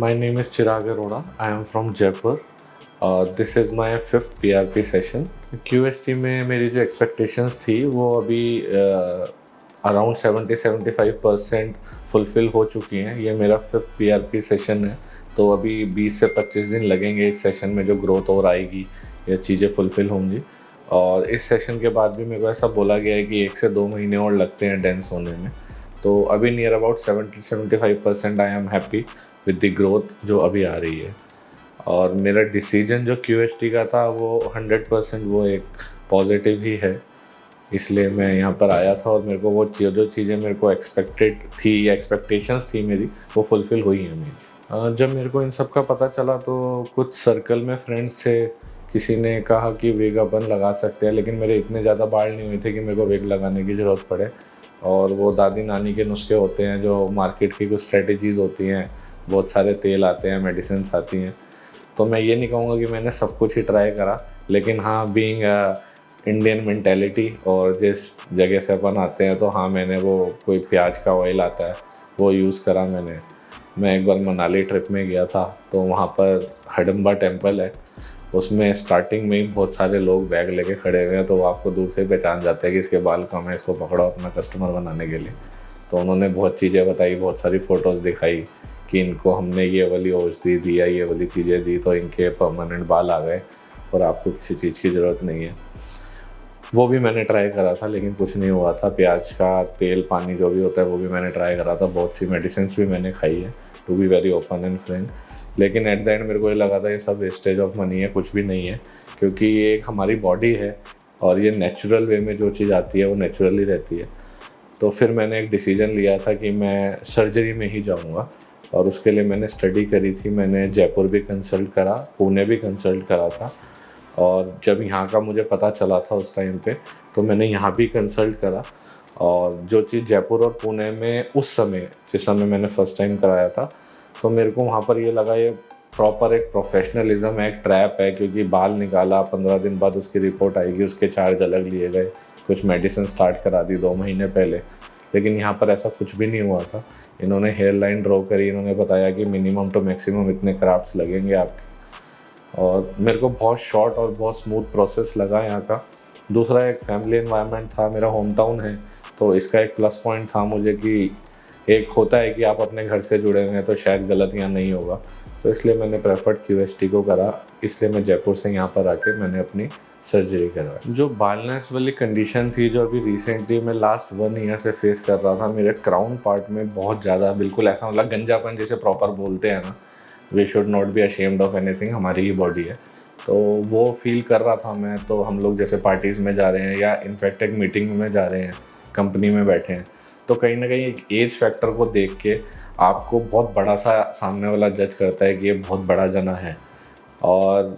My name is Chirag Arora. I am from Jaipur. This is my fifth PRP session. QST में मेरी जो expectations थी वो अभी अराउंड 70-75% फुलफ़िल हो चुकी हैं। ये मेरा फिफ्थ PRP सेशन है, तो अभी 20 से 25 दिन लगेंगे इस सेशन में जो ग्रोथ और आएगी, ये चीज़ें फुलफ़िल होंगी। और इस सेशन के बाद भी मेरे को ऐसा बोला गया है कि 1 से 2 महीने और लगते हैं डेंस होने में। तो अभी near about 70-75% I am happy with the growth जो अभी आ रही है। और मेरा डिसीजन जो QST का था वो 100% वो एक पॉजिटिव ही है, इसलिए मैं यहाँ पर आया था। और मेरे को वो जो चीज़ें मेरे को एक्सपेक्टेड थी या एक्सपेक्टेशंस थी मेरी, वो फुलफ़िल हुई हैं मेरी। जब मेरे को इन सब का पता चला तो कुछ सर्कल में फ्रेंड्स थे, किसी ने कहा कि विग अपन लगा सकते हैं, लेकिन मेरे इतने ज़्यादा बाल नहीं हुए थे कि मेरे को विग लगाने की ज़रूरत पड़े। और वो दादी नानी के नुस्खे होते हैं, जो मार्केट की कुछ स्ट्रेटजीज़ होती हैं, बहुत सारे तेल आते हैं, मेडिसिन्स आती हैं। तो मैं ये नहीं कहूँगा कि मैंने सब कुछ ही ट्राई करा, लेकिन हाँ, बीइंग इंडियन मेंटालिटी और जिस जगह से अपन आते हैं, तो हाँ, मैंने वो कोई प्याज का ऑयल आता है वो यूज़ करा मैंने। मैं एक बार मनाली ट्रिप में गया था, तो वहाँ पर हडम्बा टेम्पल है, उसमें स्टार्टिंग में ही बहुत सारे लोग बैग लेके खड़े हुए हैं, तो वो आपको दूर से पहचान जाते हैं कि इसके बाल कम है, इसको पकड़ो अपना कस्टमर बनाने के लिए। तो उन्होंने बहुत चीज़ें बताई, बहुत सारी फ़ोटोज़ दिखाई कि इनको हमने ये वाली औषधि दी या ये वाली चीज़ें दी तो इनके परमानेंट बाल आ गए और आपको किसी चीज़ की ज़रूरत नहीं है। वो भी मैंने ट्राई करा था, लेकिन कुछ नहीं हुआ था। प्याज का तेल, पानी जो भी होता है वो भी मैंने ट्राई करा था, बहुत सी मेडिसिन्स भी मैंने खाई है, to be very open and frank. लेकिन एट द एंड मेरे को ये लगा था ये सब वेस्टेज ऑफ मनी है, कुछ भी नहीं है, क्योंकि ये एक हमारी बॉडी है और ये नेचुरल वे में जो चीज़ आती है वो नेचुरली रहती है। तो फिर मैंने एक डिसीजन लिया था कि मैं सर्जरी में ही जाऊँगा, और उसके लिए मैंने स्टडी करी थी। मैंने जयपुर भी कंसल्ट करा, पुणे भी कंसल्ट करा था, और जब यहाँ का मुझे पता चला था उस टाइम पे, तो मैंने यहाँ भी कंसल्ट करा। और जो चीज़ जयपुर और पुणे में उस समय, जिस समय मैंने फ़र्स्ट टाइम कराया था, तो मेरे को वहाँ पर ये लगा ये प्रॉपर एक प्रोफेशनलिज्म है, एक ट्रैप है, क्योंकि बाल निकाला, 15 दिन बाद उसकी रिपोर्ट आएगी, उसके चार्ज अलग लिए गए, कुछ मेडिसिन स्टार्ट करा दी 2 महीने पहले। लेकिन यहाँ पर ऐसा कुछ भी नहीं हुआ था। इन्होंने हेयर लाइन ड्रॉ करी, इन्होंने बताया कि मिनिमम टू मैक्सिमम इतने क्राफ्ट्स लगेंगे आपके, और मेरे को बहुत शॉर्ट और बहुत स्मूथ प्रोसेस लगा यहाँ का। दूसरा, एक फैमिली एनवायरनमेंट था, मेरा होम टाउन है, तो इसका एक प्लस पॉइंट था मुझे कि एक होता है कि आप अपने घर से जुड़े हुए हैं तो शायद गलत यहाँ नहीं होगा, तो इसलिए मैंने प्रेफर्ड QST को करा। इसलिए मैं जयपुर से यहाँ पर आके मैंने अपनी सर्जरी करवाई। जो बालनेस वाली कंडीशन थी जो अभी रिसेंटली मैं लास्ट 1 ईयर से फेस कर रहा था, मेरे क्राउन पार्ट में बहुत ज़्यादा, बिल्कुल ऐसा मतलब गंजापन जैसे प्रॉपर बोलते हैं ना, we should not be ashamed of anything, हमारी ही बॉडी है, तो वो फील कर रहा था मैं। तो हम लोग जैसे पार्टीज़ में जा रहे हैं या इनफैक्ट एक मीटिंग में जा रहे हैं, कंपनी में बैठे हैं, तो कहीं ना कहीं एक एज फैक्टर को देख के आपको बहुत बड़ा सा सामने वाला जज करता है कि ये बहुत बड़ा जना है, और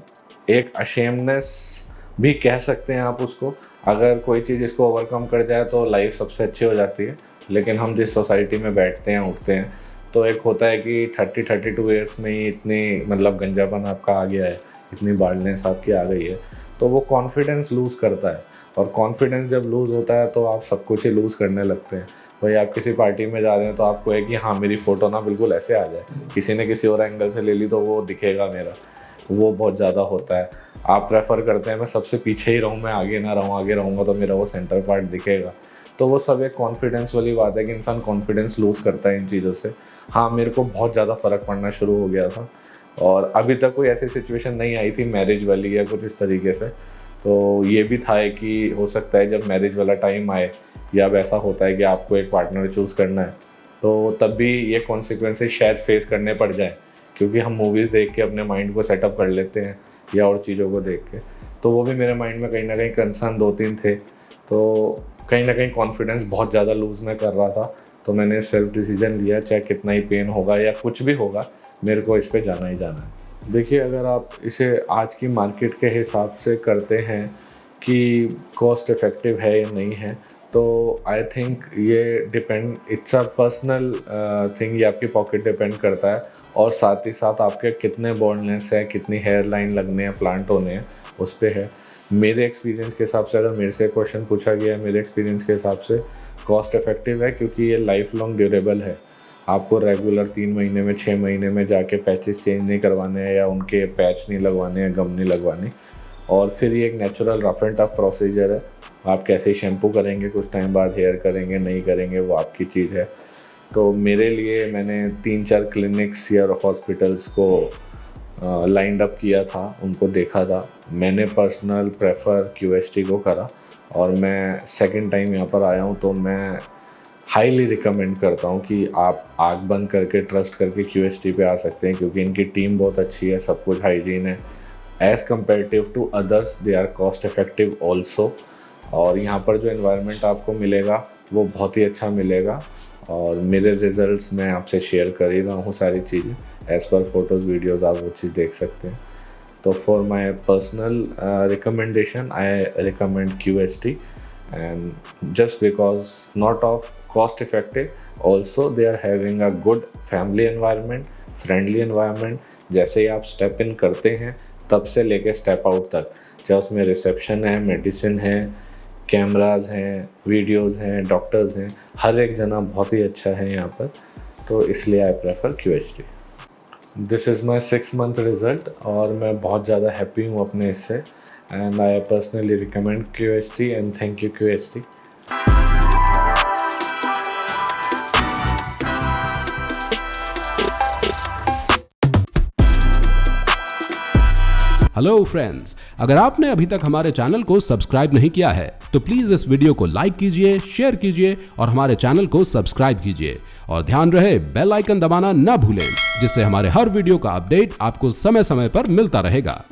एक अशेमनेस भी कह सकते हैं आप उसको। अगर कोई चीज़ इसको ओवरकम कर जाए तो लाइफ सबसे अच्छी हो जाती है। लेकिन हम जिस सोसाइटी में बैठते हैं, उठते हैं, तो एक होता है कि 30-32 ईयर्स में ही इतनी मतलब गंजापन आपका आ गया है, इतनी बाल्डनेस आपकी आ गई है, तो वो कॉन्फिडेंस लूज़ करता है। और कॉन्फिडेंस जब लूज़ होता है तो आप सब कुछ ही लूज़ करने लगते हैं। भाई, आप किसी पार्टी में जा रहे हैं तो आपको है कि हाँ, मेरी फ़ोटो ना बिल्कुल ऐसे आ जाए, किसी ने किसी और एंगल से ले ली तो वो दिखेगा मेरा, वो बहुत ज़्यादा होता है। आप प्रेफर करते हैं मैं सबसे पीछे ही रहूँ, मैं आगे ना रहूँ, आगे रहूँगा तो मेरा वो सेंटर पार्ट दिखेगा। तो वो सब एक कॉन्फिडेंस वाली बात है कि इंसान कॉन्फिडेंस लूज़ करता है इन चीज़ों से। हाँ, मेरे को बहुत ज़्यादा फ़र्क पड़ना शुरू हो गया था, और अभी तक कोई ऐसी सिचुएशन नहीं आई थी मैरिज वाली या कुछ इस तरीके से। तो ये भी था कि हो सकता है जब मैरिज वाला टाइम आए, या अब ऐसा होता है कि आपको एक पार्टनर चूज़ करना है, तो तब भी ये कॉन्सिक्वेंसेस शायद फेस करने पड़ जाएँ, क्योंकि हम मूवीज़ देख के अपने माइंड को सेटअप कर लेते हैं या और चीज़ों को देख के। तो वो भी मेरे माइंड में कहीं ना कहीं कंसर्न 2-3 थे, तो कहीं ना कहीं कॉन्फिडेंस बहुत ज़्यादा लूज़ मैं कर रहा था। तो मैंने सेल्फ डिसीजन लिया, चाहे कितना ही पेन होगा या कुछ भी होगा, मेरे को इस पे जाना ही जाना है। देखिए, अगर आप इसे आज की मार्केट के हिसाब से करते हैं कि कॉस्ट इफ़ेक्टिव है या नहीं है, तो आई थिंक ये depend, it's a personal thing, ये आपकी पॉकेट डिपेंड करता है, और साथ ही साथ आपके कितने बॉल्डनेस है, कितनी हेयर लाइन लगने हैं, प्लांट होने हैं, उस पे है। मेरे एक्सपीरियंस के हिसाब से, अगर मेरे से क्वेश्चन पूछा गया है, मेरे एक्सपीरियंस के हिसाब से कॉस्ट इफ़ेक्टिव है, क्योंकि ये लाइफ लॉन्ग ड्यूरेबल है। आपको रेगुलर 3 महीने में 6 महीने में जाके पैचेस चेंज नहीं करवाने हैं या उनके पैच नहीं लगवाने हैं, गम नहीं लगवानी। और फिर ये एक natural rough and tough procedure है। आप कैसे शैम्पू करेंगे, कुछ टाइम बाद हेयर करेंगे नहीं करेंगे वो आपकी चीज़ है। तो मेरे लिए मैंने 3-4 क्लिनिक्स या हॉस्पिटल्स को लाइंड अप किया था, उनको देखा था। मैंने पर्सनल प्रेफर QST को करा और मैं सेकंड टाइम यहाँ पर आया हूँ, तो मैं हाईली रिकमेंड करता हूँ कि आप आँख बंद करके ट्रस्ट करके QST पे आ सकते हैं, क्योंकि इनकी टीम बहुत अच्छी है, सब कुछ हाइजीन है। As comparative to others they are cost effective also. और यहाँ पर जो एनवायरनमेंट आपको मिलेगा वो बहुत ही अच्छा मिलेगा। और मेरे रिज़ल्ट्स मैं आपसे शेयर कर ही रहा हूँ सारी चीज़ें, एज़ पर फोटोज़ वीडियोज़ आप वो चीज़ देख सकते हैं। तो for my personal recommendation I recommend QST, and just because not of cost effective, also they are having a good family environment, friendly environment। जैसे ही आप स्टेप इन करते हैं तब से लेके स्टेप आउट तक, चाहे उसमें रिसेप्शन है, मेडिसिन है, कैमराज हैं, वीडियोज़ हैं, डॉक्टर्स हैं, हर एक जना बहुत ही अच्छा है यहाँ पर। तो इसलिए I prefer QST। This is my 6 month result और मैं बहुत ज़्यादा हैप्पी हूँ अपने इससे, and I personally recommend QST and thank you QST। Hello friends, अगर आपने अभी तक हमारे चैनल को सब्सक्राइब नहीं किया है तो प्लीज इस वीडियो को लाइक कीजिए, शेयर कीजिए और हमारे चैनल को सब्सक्राइब कीजिए। और ध्यान रहे बेल आइकन दबाना ना भूलें, जिससे हमारे हर वीडियो का अपडेट आपको समय समय पर मिलता रहेगा।